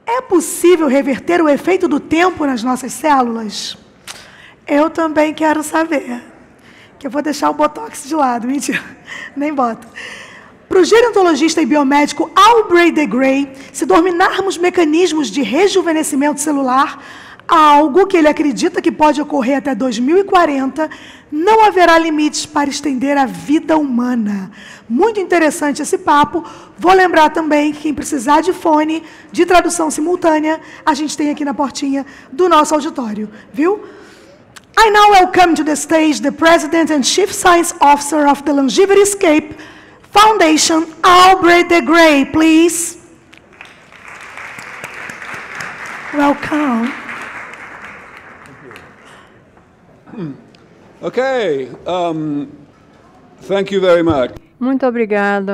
É possível reverter o efeito do tempo nas nossas células? Eu também quero saber. Que eu vou deixar o botox de lado, mentira, nem boto. Para o gerontologista e biomédico Aubrey de Grey, se dominarmos mecanismos de rejuvenescimento celular, algo que ele acredita que pode ocorrer até 2040, não haverá limites para estender a vida humana. Muito interessante esse papo. Vou lembrar também que quem precisar de fone, de tradução simultânea, a gente tem aqui na portinha do nosso auditório, viu? I now welcome to the stage the President and Chief Science Officer of the Longevityscape Foundation, Aubrey de Grey, please. Welcome. Okay, thank you very much. Muito obrigado.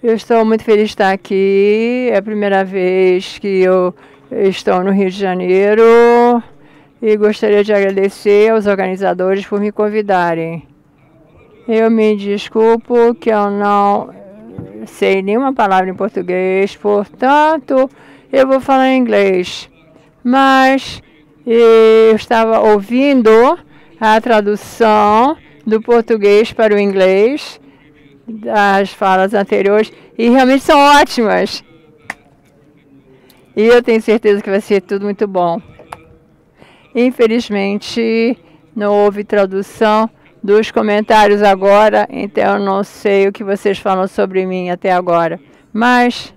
Eu estou muito feliz de estar aqui. É a primeira vez que eu estou no Rio de Janeiro e gostaria de agradecer aos organizadores por me convidarem. Eu me desculpo que eu não sei nenhuma palavra em português, portanto, eu vou falar em inglês. Mas eu estava ouvindo a tradução do português para o inglês das falas anteriores e realmente são ótimas. E eu tenho certeza que vai ser tudo muito bom. Infelizmente, não houve tradução dos comentários agora, então eu não sei o que vocês falam sobre mim até agora. Mas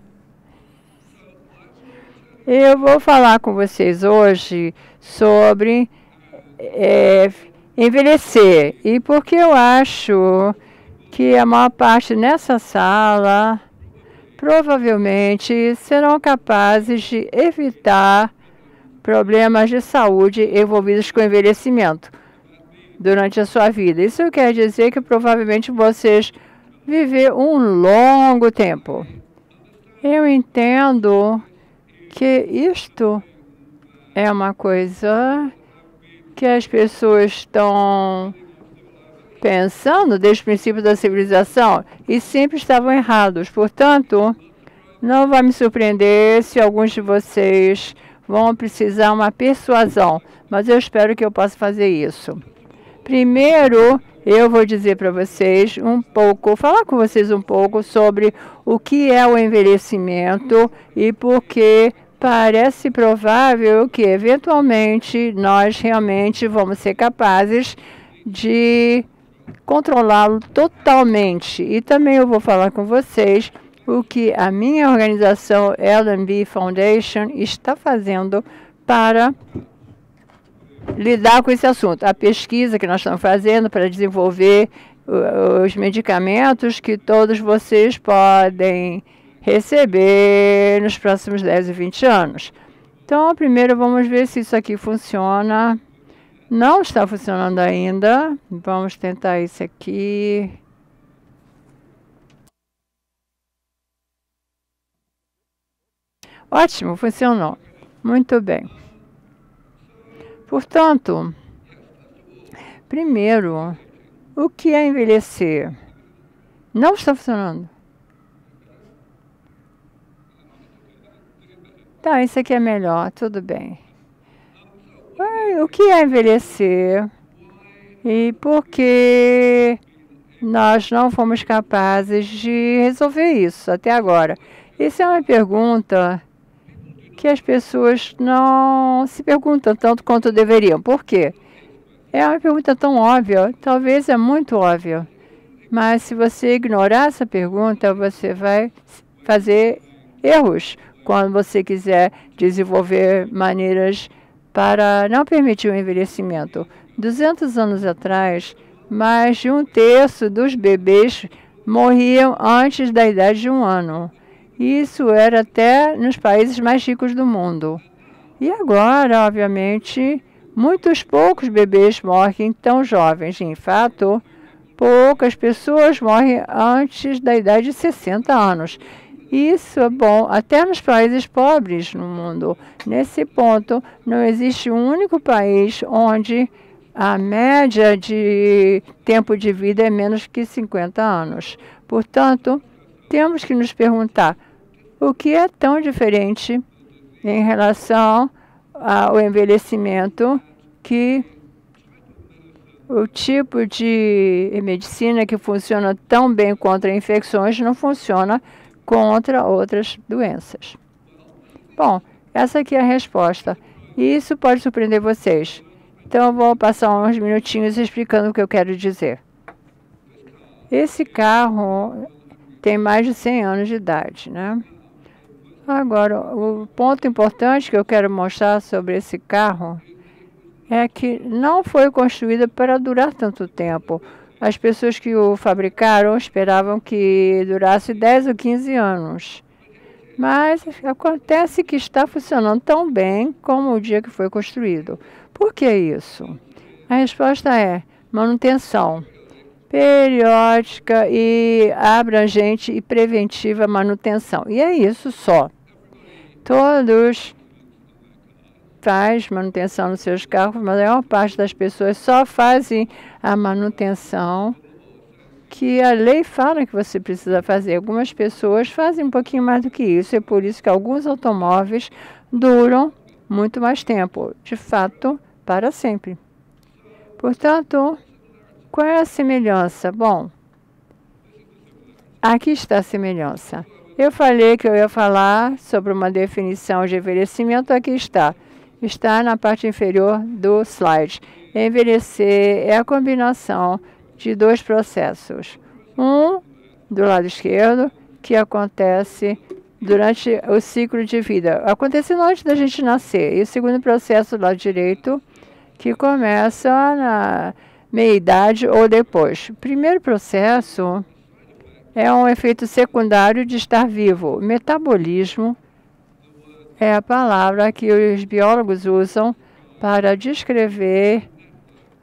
eu vou falar com vocês hoje sobre envelhecer. E porque eu acho que a maior parte nessa sala provavelmente serão capazes de evitar problemas de saúde envolvidos com envelhecimento durante a sua vida. Isso quer dizer que provavelmente vocês viver um longo tempo. Eu entendo que isto é uma coisa que as pessoas estão pensando desde o princípio da civilização e sempre estavam errados. Portanto, não vai me surpreender se alguns de vocês vão precisar uma persuasão, mas eu espero que eu possa fazer isso. Primeiro, eu vou dizer para vocês falar com vocês um pouco sobre o que é o envelhecimento e por que parece provável que, eventualmente, nós realmente vamos ser capazes de controlá-lo totalmente. E também eu vou falar com vocês o que a minha organização LMB Foundation está fazendo para lidar com esse assunto. A pesquisa que nós estamos fazendo para desenvolver os medicamentos que todos vocês podem receber nos próximos 10 e 20 anos. Então, primeiro vamos ver se isso aqui funciona. Não está funcionando ainda. Vamos tentar isso aqui. Ótimo, funcionou. Muito bem. Portanto, primeiro, o que é envelhecer? Não está funcionando. Tá, isso aqui é melhor, tudo bem. O que é envelhecer? E por que nós não fomos capazes de resolver isso até agora? Essa é uma pergunta que as pessoas não se perguntam tanto quanto deveriam. Por quê? É uma pergunta tão óbvia, talvez é muito óbvia. Mas se você ignorar essa pergunta, você vai fazer erros quando você quiser desenvolver maneiras para não permitir o envelhecimento. 200 anos atrás, mais de 1/3 dos bebês morriam antes da idade de 1 ano. Isso era até nos países mais ricos do mundo. E agora, obviamente, poucos bebês morrem tão jovens. Em fato, poucas pessoas morrem antes da idade de 60 anos. Isso é bom até nos países pobres no mundo. Nesse ponto, não existe um único país onde a média de tempo de vida é menos que 50 anos. Portanto, temos que nos perguntar o que é tão diferente em relação ao envelhecimento que o tipo de medicina que funciona tão bem contra infecções não funciona contra outras doenças. Bom, essa aqui é a resposta. E isso pode surpreender vocês. Então, eu vou passar uns minutinhos explicando o que eu quero dizer. Esse carro tem mais de 100 anos de idade, né? Agora, o ponto importante que eu quero mostrar sobre esse carro é que não foi construído para durar tanto tempo. As pessoas que o fabricaram esperavam que durasse 10 ou 15 anos. Mas acontece que está funcionando tão bem como o dia que foi construído. Por que isso? A resposta é manutenção periódica e abrangente e preventiva manutenção. E é isso só. Todos fazem manutenção nos seus carros, mas a maior parte das pessoas só fazem a manutenção que a lei fala que você precisa fazer. Algumas pessoas fazem um pouquinho mais do que isso. É por isso que alguns automóveis duram muito mais tempo. De fato, para sempre. Portanto, qual é a semelhança? Bom, aqui está a semelhança. Eu falei que eu ia falar sobre uma definição de envelhecimento. Aqui está. Está na parte inferior do slide. Envelhecer é a combinação de dois processos. Um, do lado esquerdo, que acontece durante o ciclo de vida. Acontece antes da gente nascer. E o segundo processo do lado direito, que começa na meia-idade ou depois. O primeiro processo é um efeito secundário de estar vivo. Metabolismo é a palavra que os biólogos usam para descrever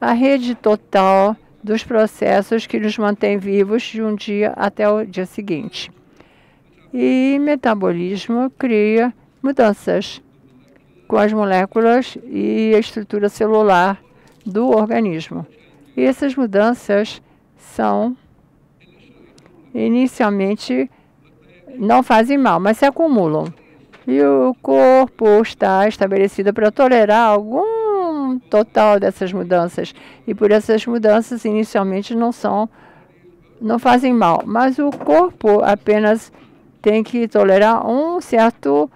a rede total dos processos que nos mantém vivos de um dia até o dia seguinte. E metabolismo cria mudanças com as moléculas e a estrutura celular do organismo. E essas mudanças são, inicialmente, não fazem mal, mas se acumulam. E o corpo está estabelecido para tolerar algum total dessas mudanças. E por essas mudanças, inicialmente, não fazem mal. Mas o corpo apenas tem que tolerar um certo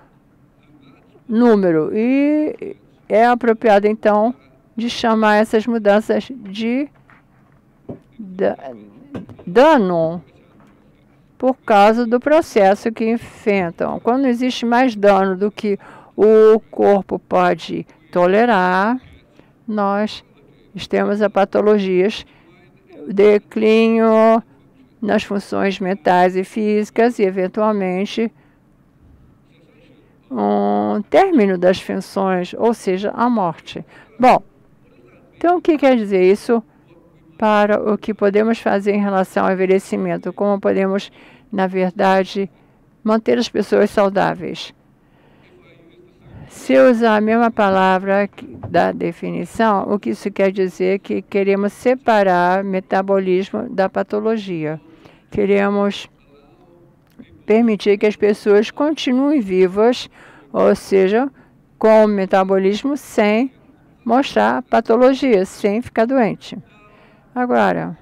número. E é apropriado, então, de chamar essas mudanças de dano por causa do processo que enfrentam. Quando existe mais dano do que o corpo pode tolerar, nós temos a patologias, declínio nas funções mentais e físicas e, eventualmente, um término das funções, ou seja, a morte. Bom, então o que quer dizer isso para o que podemos fazer em relação ao envelhecimento? Como podemos, na verdade, manter as pessoas saudáveis? Se eu usar a mesma palavra da definição, o que isso quer dizer é que queremos separar metabolismo da patologia. Queremos permitir que as pessoas continuem vivas, ou seja, com o metabolismo sem mostrar patologia, sem ficar doente. Agora,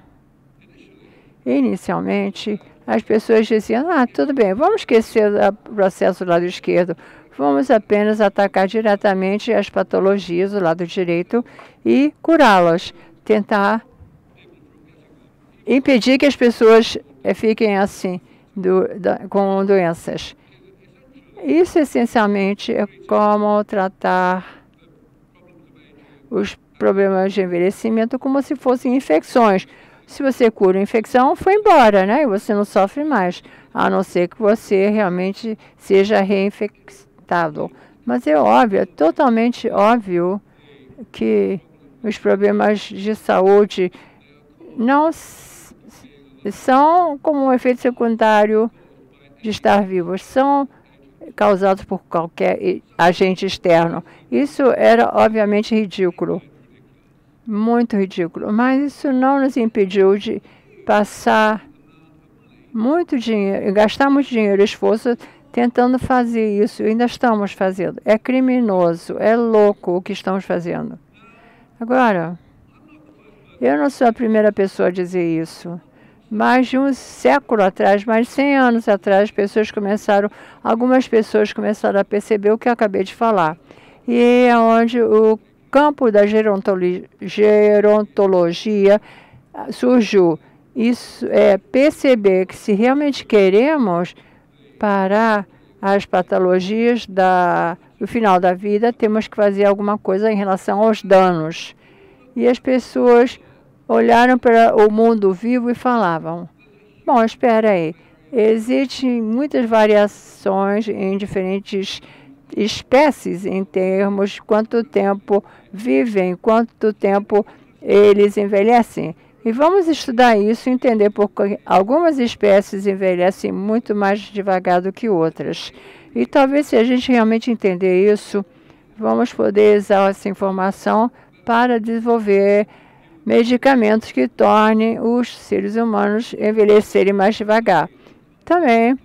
inicialmente, as pessoas diziam, tudo bem, vamos esquecer o processo do lado esquerdo, vamos apenas atacar diretamente as patologias do lado direito e curá-las, tentar impedir que as pessoas fiquem assim, com doenças. Isso, essencialmente, é como tratar os problemas de envelhecimento como se fossem infecções. Se você cura a infecção, foi embora, né? E você não sofre mais, a não ser que você realmente seja reinfectado. Mas é óbvio, é totalmente óbvio que os problemas de saúde não são como um efeito secundário de estar vivos, são causados por qualquer agente externo. Isso era, obviamente, ridículo. Muito ridículo. Mas isso não nos impediu de passar muito dinheiro, gastar muito dinheiro e esforço tentando fazer isso. Ainda estamos fazendo. É criminoso, é louco o que estamos fazendo. Agora, eu não sou a primeira pessoa a dizer isso. Mais de um século atrás, mais de 100 anos atrás, algumas pessoas começaram a perceber o que eu acabei de falar. E é onde o campo da gerontologia surgiu. Isso é perceber que se realmente queremos parar as patologias do final da vida, temos que fazer alguma coisa em relação aos danos. E as pessoas olharam para o mundo vivo e falavam, bom, espera aí, existem muitas variações em diferentes espécies em termos de quanto tempo vivem, quanto tempo eles envelhecem. E vamos estudar isso e entender porque algumas espécies envelhecem muito mais devagar do que outras. E talvez se a gente realmente entender isso, vamos poder usar essa informação para desenvolver medicamentos que tornem os seres humanos envelhecerem mais devagar. Também,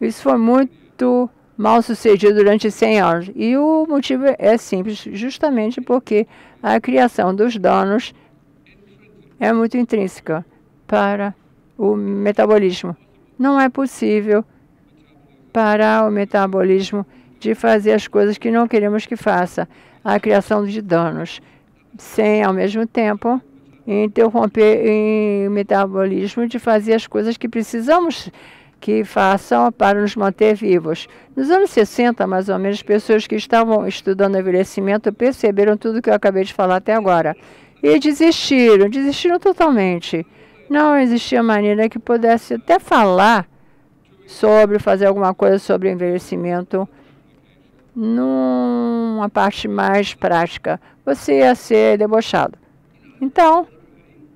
isso foi muito mal sucedido durante 100 anos. E o motivo é simples, justamente porque a criação dos danos é muito intrínseca para o metabolismo. Não é possível parar o metabolismo de fazer as coisas que não queremos que faça, a criação de danos, sem, ao mesmo tempo, interromper o metabolismo de fazer as coisas que precisamos que façam para nos manter vivos. Nos anos 60, mais ou menos, pessoas que estavam estudando envelhecimento perceberam tudo que eu acabei de falar até agora. E desistiram totalmente. Não existia maneira que pudesse até falar sobre fazer alguma coisa sobre envelhecimento numa parte mais prática. Você ia ser debochado. Então,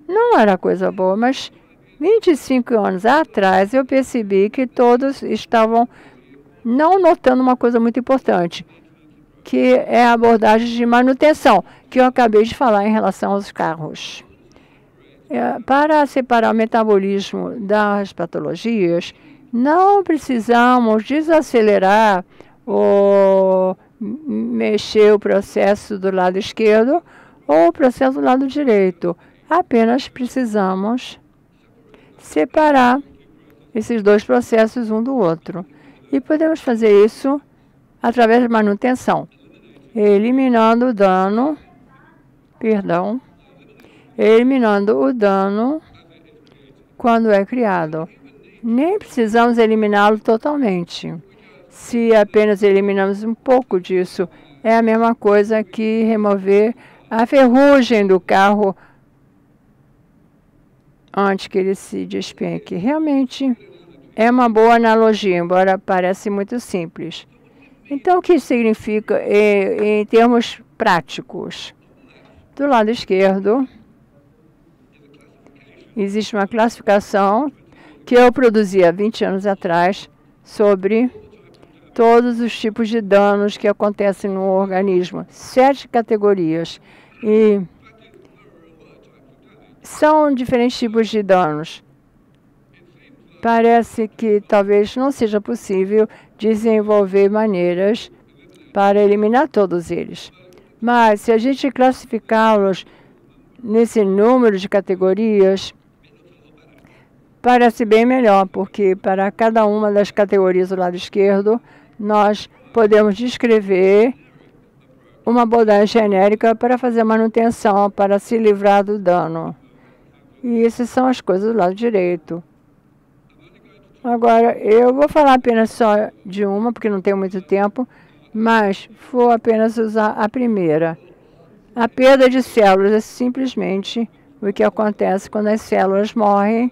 não era coisa boa, mas 25 anos atrás eu percebi que todos estavam não notando uma coisa muito importante, que é a abordagem de manutenção, que eu acabei de falar em relação aos carros. Para separar o metabolismo das patologias, não precisamos desacelerar ou mexer o processo do lado esquerdo ou o processo do lado direito. Apenas precisamos separar esses dois processos um do outro. E podemos fazer isso através de manutenção, eliminando o dano, eliminando o dano quando é criado. Nem precisamos eliminá-lo totalmente. Se apenas eliminamos um pouco disso, é a mesma coisa que remover a ferrugem do carro antes que ele se despenque. Realmente é uma boa analogia, embora pareça muito simples. Então, o que significa em termos práticos? Do lado esquerdo, existe uma classificação que eu produzi há 20 anos atrás sobre todos os tipos de danos que acontecem no organismo. 7 categorias. E são diferentes tipos de danos. Parece que talvez não seja possível desenvolver maneiras para eliminar todos eles. Mas se a gente classificá-los nesse número de categorias, parece bem melhor, porque para cada uma das categorias do lado esquerdo, nós podemos descrever uma abordagem genérica para fazer manutenção, para se livrar do dano. E essas são as coisas do lado direito. Agora, eu vou falar apenas só de uma, porque não tenho muito tempo, mas vou apenas usar a primeira. A perda de células é simplesmente o que acontece quando as células morrem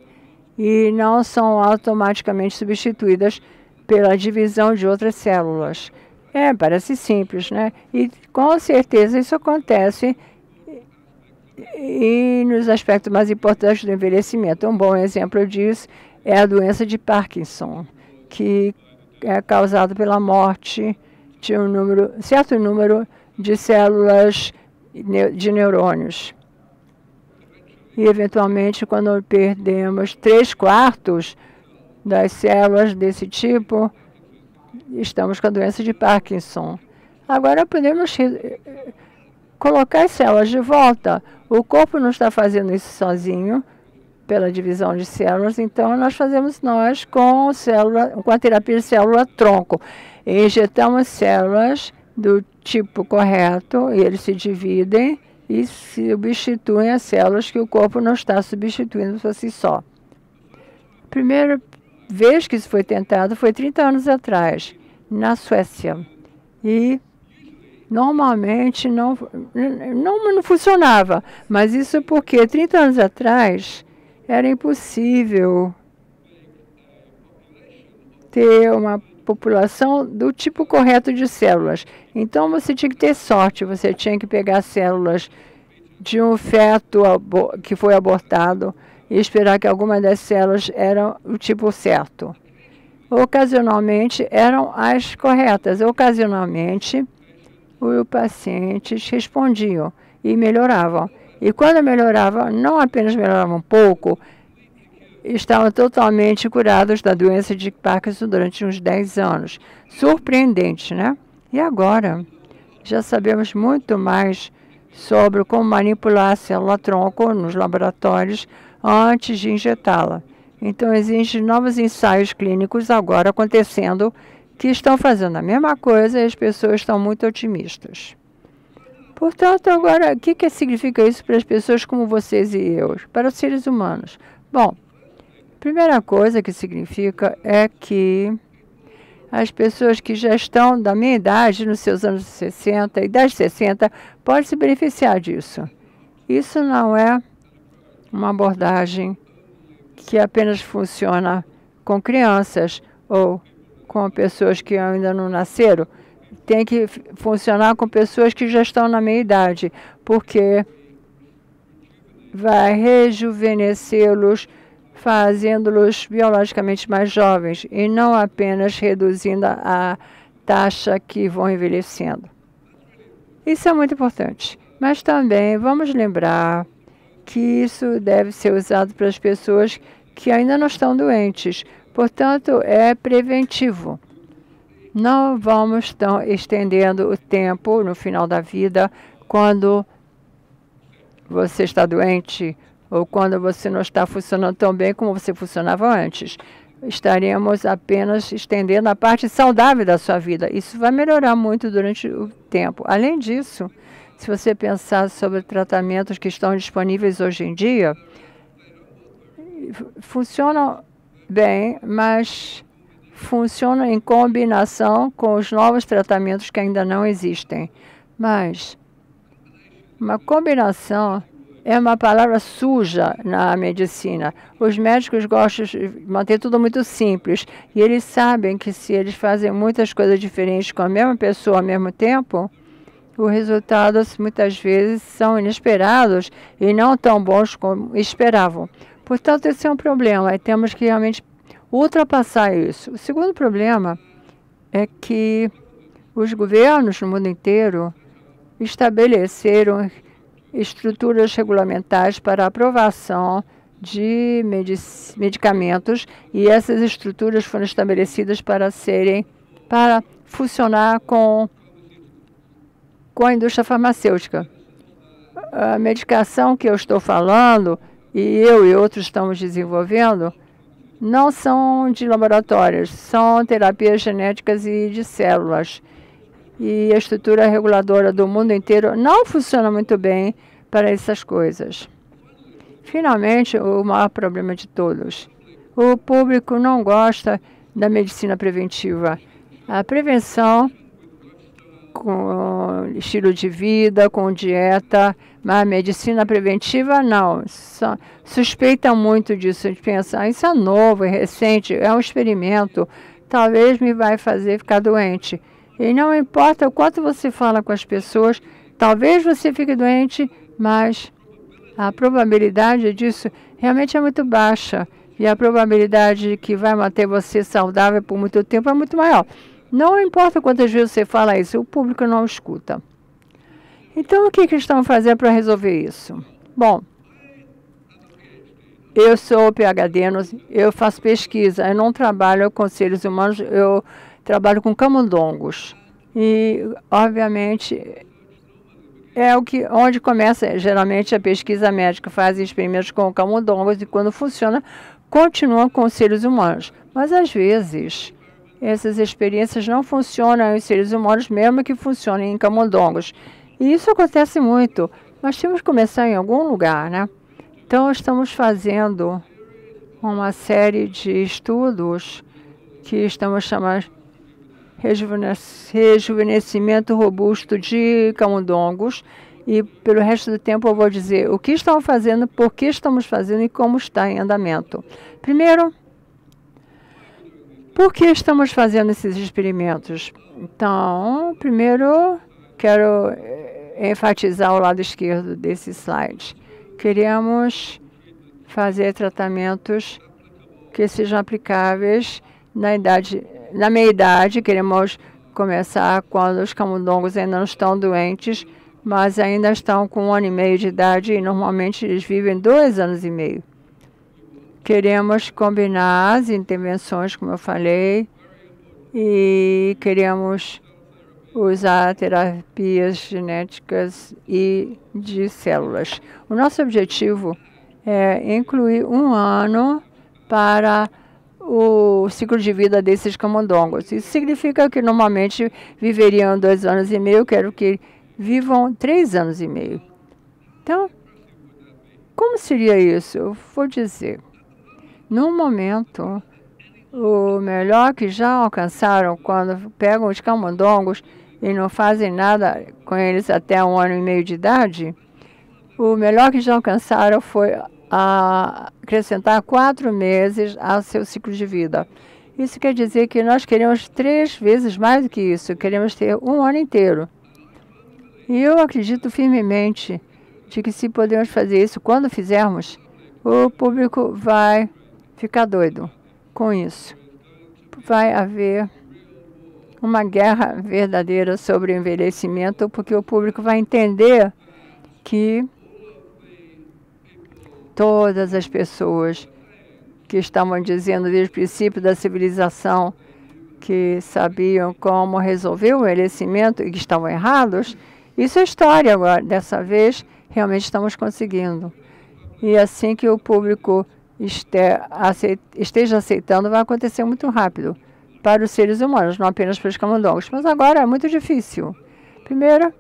e não são automaticamente substituídas pela divisão de outras células. Parece simples, né? E com certeza isso acontece e nos aspectos mais importantes do envelhecimento. Um bom exemplo disso é a doença de Parkinson, que é causada pela morte de certo número de células de neurônios. E, eventualmente, quando perdemos 3/4 das células desse tipo, estamos com a doença de Parkinson. Agora podemos colocar as células de volta. O corpo não está fazendo isso sozinho, pela divisão de células, então nós fazemos com a terapia de célula-tronco. Injetamos células do tipo correto, e eles se dividem e substituem as células que o corpo não está substituindo por si só. A primeira vez que isso foi tentado foi 30 anos atrás, na Suécia. E normalmente não funcionava, mas isso porque 30 anos atrás era impossível ter uma população do tipo correto de células. Então você tinha que ter sorte, você tinha que pegar células de um feto que foi abortado e esperar que alguma das células eram o tipo certo. Ocasionalmente eram as corretas, ocasionalmente os pacientes respondiam e melhoravam. E quando melhoravam, não apenas melhoravam um pouco, estavam totalmente curados da doença de Parkinson durante uns 10 anos. Surpreendente, né? E agora, já sabemos muito mais sobre como manipular a célula-tronco nos laboratórios antes de injetá-la. Então, existem novos ensaios clínicos agora acontecendo que estão fazendo a mesma coisa e as pessoas estão muito otimistas. Portanto, agora, o que significa isso para as pessoas como vocês e eu, para os seres humanos? Bom, a primeira coisa que significa é que as pessoas que já estão da minha idade, nos seus anos 60, idade 60, podem se beneficiar disso. Isso não é uma abordagem que apenas funciona com crianças ou com pessoas que ainda não nasceram. Tem que funcionar com pessoas que já estão na meia idade, porque vai rejuvenescê-los, fazendo-los biologicamente mais jovens e não apenas reduzindo a taxa que vão envelhecendo. Isso é muito importante. Mas também vamos lembrar que isso deve ser usado para as pessoas que ainda não estão doentes. Portanto, é preventivo. Não vamos estar estendendo o tempo no final da vida quando você está doente ou quando você não está funcionando tão bem como você funcionava antes. Estaremos apenas estendendo a parte saudável da sua vida. Isso vai melhorar muito durante o tempo. Além disso, se você pensar sobre tratamentos que estão disponíveis hoje em dia, funcionam bem, mas funcionam em combinação com os novos tratamentos que ainda não existem. Mas uma combinação é uma palavra suja na medicina. Os médicos gostam de manter tudo muito simples. E eles sabem que se eles fazem muitas coisas diferentes com a mesma pessoa ao mesmo tempo, os resultados muitas vezes são inesperados e não tão bons como esperavam. Portanto, esse é um problema e temos que realmente ultrapassar isso. O segundo problema é que os governos no mundo inteiro estabeleceram estruturas regulamentares para a aprovação de medicamentos e essas estruturas foram estabelecidas para funcionar com a indústria farmacêutica. A medicação que eu estou falando, e eu e outros estamos desenvolvendo, não são de laboratórios, são terapias genéticas e de células. E a estrutura reguladora do mundo inteiro não funciona muito bem para essas coisas. Finalmente, o maior problema de todos. O público não gosta da medicina preventiva. A prevenção com estilo de vida, com dieta, mas a medicina preventiva não. Suspeita muito disso. A gente pensa, isso é novo, é recente, é um experimento, talvez me vai fazer ficar doente. E não importa o quanto você fala com as pessoas, talvez você fique doente, mas a probabilidade disso realmente é muito baixa. E a probabilidade de que vai manter você saudável por muito tempo é muito maior. Não importa quantas vezes você fala isso, o público não escuta. Então, o que estão fazendo para resolver isso? Bom, eu sou PhD, eu faço pesquisa, eu não trabalho com seres humanos, eu trabalho com camundongos. E, obviamente, onde começa geralmente a pesquisa médica, faz experimentos com camundongos e quando funciona, continua com os seres humanos. Mas às vezes, essas experiências não funcionam em seres humanos, mesmo que funcionem em camundongos. E isso acontece muito. Nós temos que começar em algum lugar, né? Então, estamos fazendo uma série de estudos que estamos chamando rejuvenescimento robusto de camundongos. E pelo resto do tempo eu vou dizer o que estamos fazendo, por que estamos fazendo e como está em andamento. Primeiro, por que estamos fazendo esses experimentos? Então, primeiro, quero enfatizar o lado esquerdo desse slide. Queremos fazer tratamentos que sejam aplicáveis na meia idade. Queremos começar quando os camundongos ainda não estão doentes, mas ainda estão com 1 ano e meio de idade e normalmente eles vivem 2 anos e meio. Queremos combinar as intervenções, como eu falei, e queremos usar terapias genéticas e de células. O nosso objetivo é incluir 1 ano para o ciclo de vida desses camundongos. Isso significa que normalmente viveriam 2 anos e meio, eu quero que vivam 3 anos e meio. Então, como seria isso? Eu vou dizer. No momento, o melhor que já alcançaram quando pegam os camundongos e não fazem nada com eles até 1 ano e meio de idade, o melhor que já alcançaram foi acrescentar 4 meses ao seu ciclo de vida. Isso quer dizer que nós queremos 3 vezes mais do que isso, queremos ter 1 ano inteiro. E eu acredito firmemente de que se podemos fazer isso, quando fizermos, o público vai ficar doido com isso. Vai haver uma guerra verdadeira sobre o envelhecimento, porque o público vai entender que todas as pessoas que estavam dizendo desde o princípio da civilização que sabiam como resolver o envelhecimento e que estavam errados, isso é história agora. Dessa vez, realmente estamos conseguindo. E assim que o público esteja aceitando, vai acontecer muito rápido para os seres humanos, não apenas para os camundongos. Mas agora é muito difícil. Primeiro,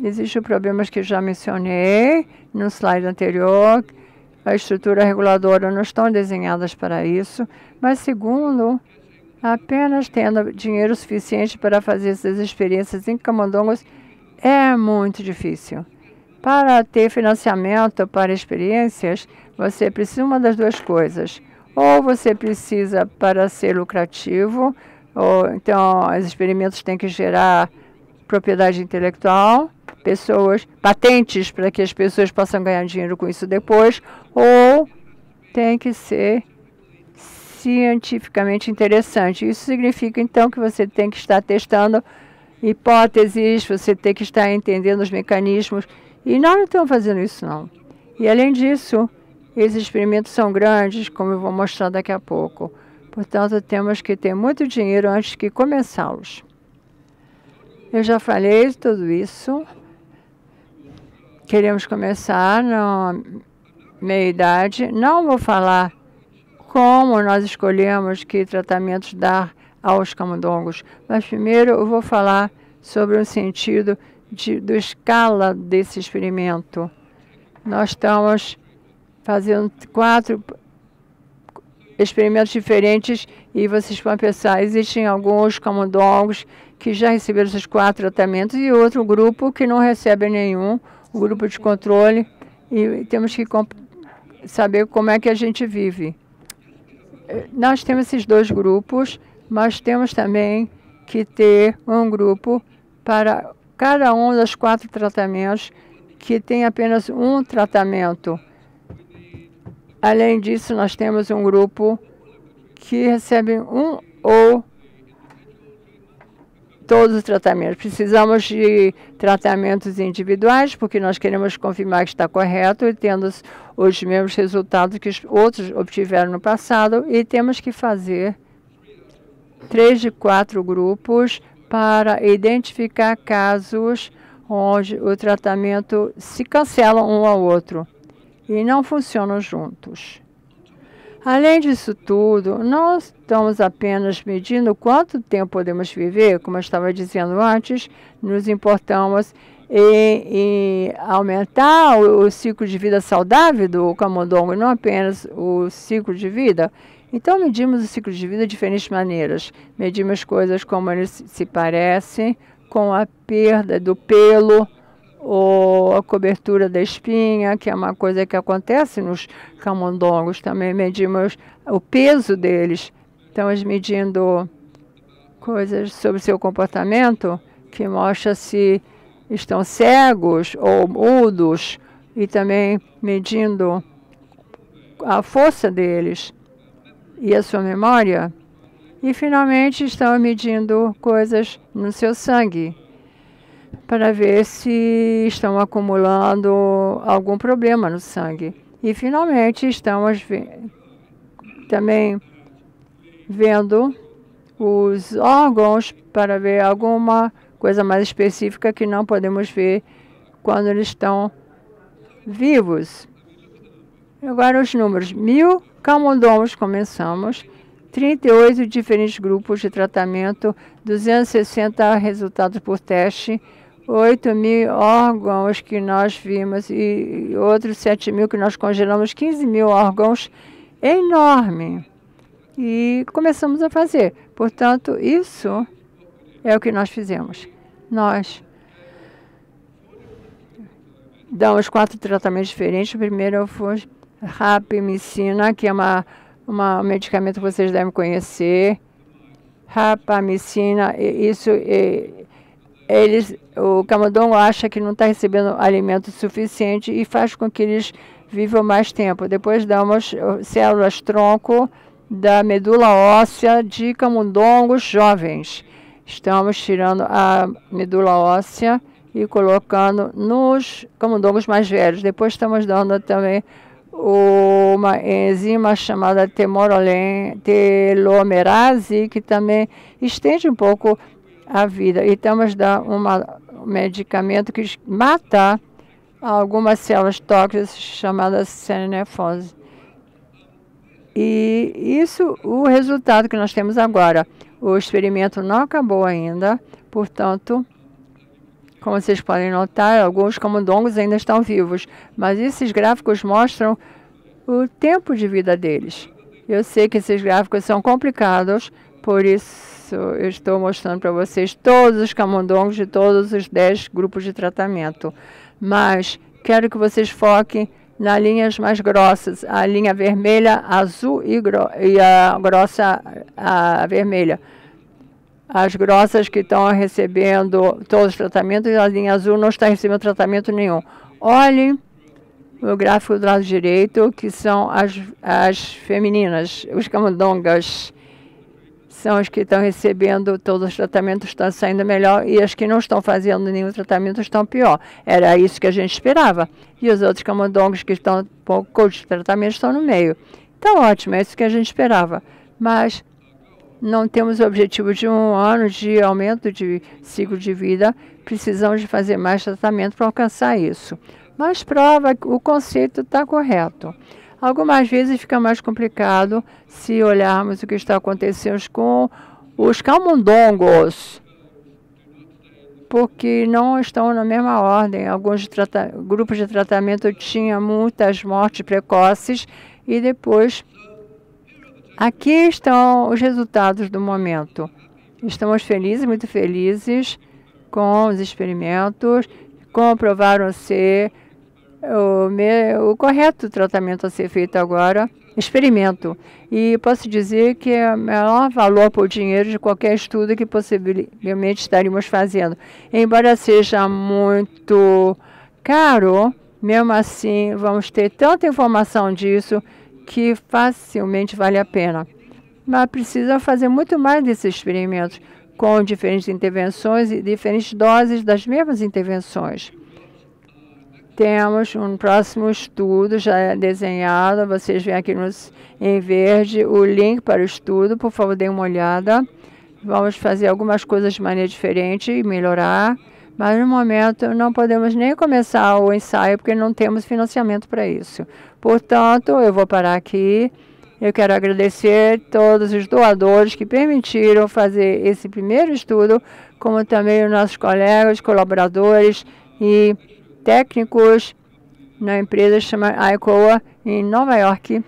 existem problemas que eu já mencionei no slide anterior. A estrutura reguladora não estão desenhadas para isso. Mas segundo, apenas tendo dinheiro suficiente para fazer essas experiências em camundongos é muito difícil. Para ter financiamento para experiências, você precisa de uma das duas coisas. Ou você precisa para ser lucrativo, ou então os experimentos têm que gerar propriedade intelectual, patentes para que as pessoas possam ganhar dinheiro com isso depois, ou tem que ser cientificamente interessante. Isso significa então que você tem que estar testando hipóteses, você tem que estar entendendo os mecanismos, e nós não estamos fazendo isso não. E além disso, esses experimentos são grandes, como eu vou mostrar daqui a pouco. Portanto, temos que ter muito dinheiro antes de começá-los. Eu já falei de tudo isso. Queremos começar na meia-idade. Não vou falar como nós escolhemos que tratamentos dar aos camundongos, mas primeiro eu vou falar sobre o sentido da escala desse experimento. Nós estamos fazendo 4 experimentos diferentes e vocês podem pensar, existem alguns camundongos que já receberam esses 4 tratamentos e outro grupo que não recebe nenhum, o grupo de controle, e temos que saber como é que a gente vive. Nós temos esses 2 grupos, mas temos também que ter um grupo para cada um dos 4 tratamentos que tem apenas um tratamento. Além disso, nós temos um grupo que recebe um ou todos os tratamentos. Precisamos de tratamentos individuais, porque nós queremos confirmar que está correto e tendo os mesmos resultados que os outros obtiveram no passado, e temos que fazer 3 de 4 grupos para identificar casos onde o tratamento se cancela um ao outro e não funcionam juntos. Além disso tudo, não estamos apenas medindo quanto tempo podemos viver, como eu estava dizendo antes, nos importamos em aumentar o ciclo de vida saudável do camundongo, não apenas o ciclo de vida. Então, medimos o ciclo de vida de diferentes maneiras. Medimos coisas como eles se parecem, com a perda do pelo, ou a cobertura da espinha, que é uma coisa que acontece nos camundongos. Também medimos o peso deles. Estamos medindo coisas sobre seu comportamento, que mostra se estão cegos ou mudos, e também medindo a força deles e a sua memória. E, finalmente, estamos medindo coisas no seu sangue, para ver se estão acumulando algum problema no sangue. E, finalmente, estamos também vendo os órgãos para ver alguma coisa mais específica que não podemos ver quando eles estão vivos. Agora os números. 1.000 camundongos começamos, 38 diferentes grupos de tratamento, 260 resultados por teste, 8.000 órgãos que nós vimos e outros 7.000 que nós congelamos, 15.000 órgãos, é enorme. E começamos a fazer. Portanto, isso é o que nós fizemos. Nós damos 4 tratamentos diferentes. O primeiro foi rapamicina, que é um medicamento que vocês devem conhecer. Rapamicina, o camundongo acha que não está recebendo alimento suficiente e faz com que eles vivam mais tempo. Depois damos células-tronco da medula óssea de camundongos jovens. Estamos tirando a medula óssea e colocando nos camundongos mais velhos. Depois estamos dando também uma enzima chamada telomerase, que também estende um pouco a vida. E estamos dando um medicamento que mata algumas células tóxicas chamadas cenefose. E isso, o resultado que nós temos agora. O experimento não acabou ainda, portanto, como vocês podem notar, alguns camundongos ainda estão vivos, mas esses gráficos mostram o tempo de vida deles. Eu sei que esses gráficos são complicados, por isso eu estou mostrando para vocês todos os camundongos de todos os 10 grupos de tratamento. Mas quero que vocês foquem nas linhas mais grossas, a linha vermelha, azul e a grossa, a vermelha. As grossas que estão recebendo todos os tratamentos, e a linha azul não está recebendo tratamento nenhum. Olhem o gráfico do lado direito, que são as femininas, os camundongas. São as que estão recebendo todos os tratamentos, estão saindo melhor, e as que não estão fazendo nenhum tratamento estão pior. Era isso que a gente esperava. E os outros camundongos que estão pouco de tratamento estão no meio. Então, ótimo, é isso que a gente esperava. Mas não temos o objetivo de 1 ano de aumento de ciclo de vida. Precisamos de fazer mais tratamento para alcançar isso. Mas prova que o conceito está correto. Algumas vezes fica mais complicado se olharmos o que está acontecendo com os camundongos, porque não estão na mesma ordem. Alguns grupos de tratamento tinham muitas mortes precoces e depois... Aqui estão os resultados do momento. Estamos felizes, muito felizes com os experimentos. Comprovaram ser o correto tratamento a ser feito agora. Experimento. E posso dizer que é o maior valor por dinheiro de qualquer estudo que possivelmente estaríamos fazendo. Embora seja muito caro, mesmo assim vamos ter tanta informação disso que facilmente vale a pena. Mas precisa fazer muito mais desses experimentos, com diferentes intervenções e diferentes doses das mesmas intervenções. Temos um próximo estudo já desenhado, vocês veem aqui em verde o link para o estudo, por favor, deem uma olhada. Vamos fazer algumas coisas de maneira diferente e melhorar, mas no momento não podemos nem começar o ensaio porque não temos financiamento para isso. Portanto, eu vou parar aqui. Eu quero agradecer todos os doadores que permitiram fazer esse primeiro estudo, como também os nossos colegas, colaboradores e técnicos na empresa chamada ICOA em Nova York.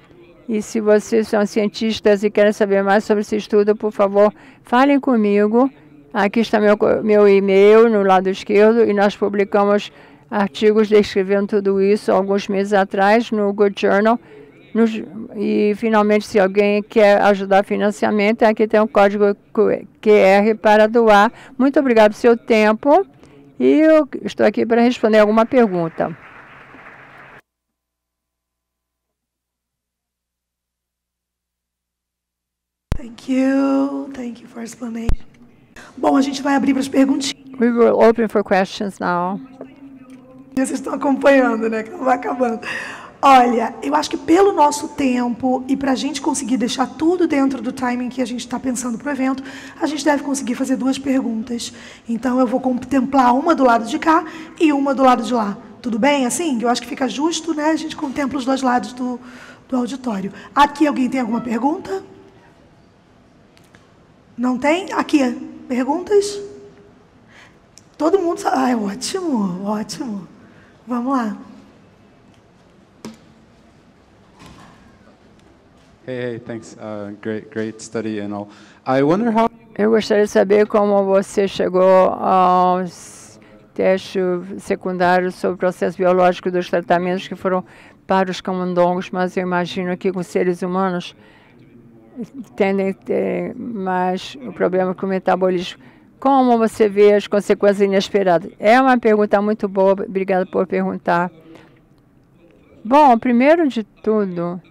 E se vocês são cientistas e querem saber mais sobre esse estudo, por favor, falem comigo. Aqui está meu e-mail no lado esquerdo e nós publicamos artigos descrevendo tudo isso alguns meses atrás no Good Journal. E, finalmente, se alguém quer ajudar financiamento, aqui tem um código QR para doar. Muito obrigado pelo seu tempo e eu estou aqui para responder alguma pergunta. Thank you for explanation. Bom, a gente vai abrir para as perguntinhas. We will open for questions now. Vocês estão acompanhando, né? Que não vai acabando. Olha, eu acho que pelo nosso tempo e para a gente conseguir deixar tudo dentro do timing que a gente está pensando para o evento, a gente deve conseguir fazer 2 perguntas. Então, eu vou contemplar uma do lado de cá e uma do lado de lá. Tudo bem assim? Eu acho que fica justo, né? A gente contempla os 2 lados do auditório. Aqui, alguém tem alguma pergunta? Não tem? Aqui, perguntas? Todo mundo sabe. Ah, é ótimo, ótimo. Vamos lá. Hey, thanks. Great study and all. I wonder how. Eu gostaria de saber como você chegou aos testes secundários sobre o processo biológico dos tratamentos que foram para os camundongos, mas eu imagino que com seres humanos tendem a ter mais o problema com o metabolismo. Como você vê as consequências inesperadas? É uma pergunta muito boa, obrigada por perguntar. Bom, primeiro de tudo,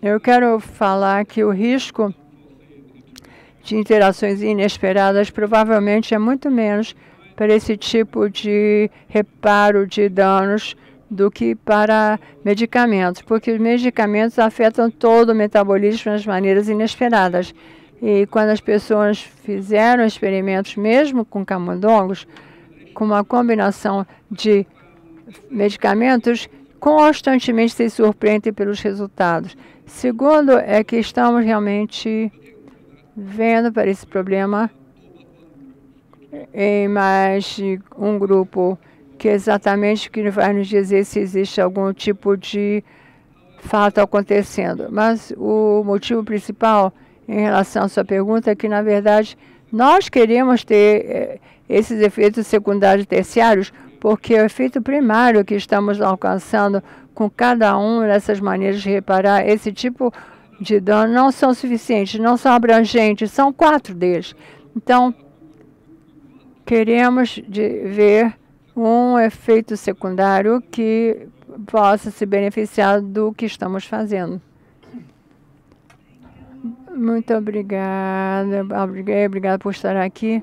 eu quero falar que o risco de interações inesperadas provavelmente é muito menos para esse tipo de reparo de danos do que para medicamentos, porque os medicamentos afetam todo o metabolismo de maneiras inesperadas. E quando as pessoas fizeram experimentos, mesmo com camundongos, com uma combinação de medicamentos, constantemente se surpreendem pelos resultados. Segundo, é que estamos realmente vendo para esse problema em mais de um grupo, que é exatamente o que vai nos dizer se existe algum tipo de fato acontecendo. Mas o motivo principal em relação à sua pergunta é que, na verdade, nós queremos ter esses efeitos secundários terciários, porque o efeito primário que estamos alcançando com cada uma dessas maneiras de reparar esse tipo de dano não são suficientes, não são abrangentes, são 4 deles. Então, queremos ver um efeito secundário que possa se beneficiar do que estamos fazendo. Muito obrigada. Obrigada por estar aqui.